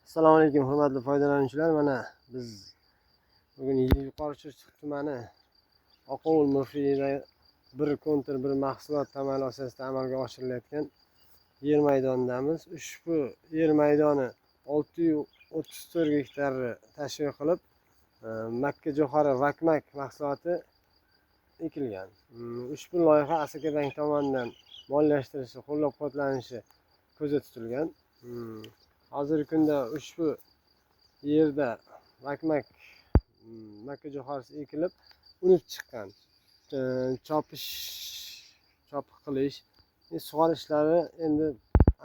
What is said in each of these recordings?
Assalomu alaykum hurmatli foydalanuvchilar. Mana biz bugun Yuqori Chirchiq tumani Oqovul mufriyida bir kontur bir mahsulot tamal asosida amalga oshirilayotgan yer maydonidamiz. Ushbu yer maydoni 634 gektarni tashkil qilib, makka jo'xori vakmak mahsuloti ekilgan. Ushbu loyiha Asakabank tomonidan moliyalashtirilishi, qo'llab-quvvatlanishi ko'zda tutilgan. Hozirgi kunda ushbu yerda makka jo'xorisi ekilib, unib chiqqan. Chopiq qilish, sug'orish ishlari endi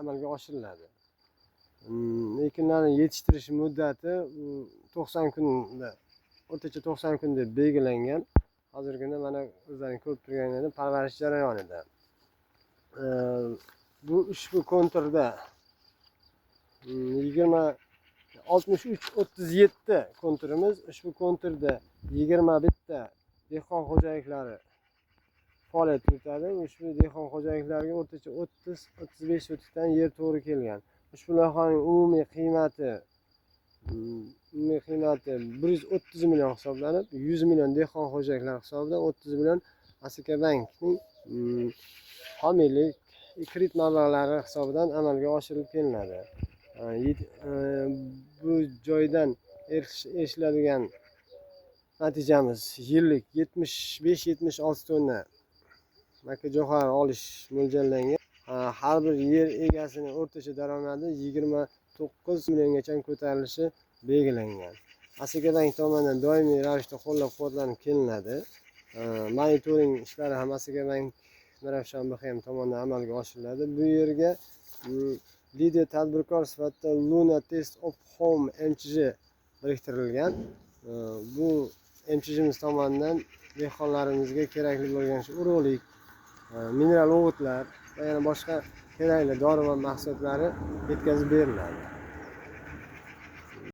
amalga oshiriladi. Ekinlarni yetishtirish muddati 90 kunda, o'rtacha 90 kun deb belgilangan. Hozirgi kunda mana o'zlaringiz ko'rib turganingizdek parvarish jarayonida. Bu ushbu konturda 63-37 konturimiz. Ushbu konturda 21 ta dehqon xo'jaliklari faoliyat yuritadi. Ushbu dehqon xo'jaliklariga o'rtacha 30-35 sotikdan yer to'g'ri kelgan. Ushbu loyihaning umumiy qiymati 130 million hisoblanib, 100 million dehqon xo'jaliklari hisobidan 30 million Asakabankning homiylik kredit mablag'lari hisobidan amalga oshirib kelinadi. Bu joydan erishiladigan natijamiz yillik 75-76 tonna makka jo'xori olish mo'ljallangan. Har bir yer egasining o'rtacha daromadi 29 milliongacha ko'tarilishi belgilangan. Asakabank tomonidan doimiy ravishda qo'llab-quvvatlanib kelinadi. Monitoring ishlari ham Asakabank Nurafshon BXM tomonidan amalga oshiriladi. Bu yerga lider tadbirkor sifatida Luna Test of Home MChJ biriktirilgan. Bu MChJimiz tomonidan dehqonlarimizga kerakli bo'lgan urug'lik, mineral o'g'itlar va yana boshqa kerakli dori va mahsulotlari yetkazib beriladi.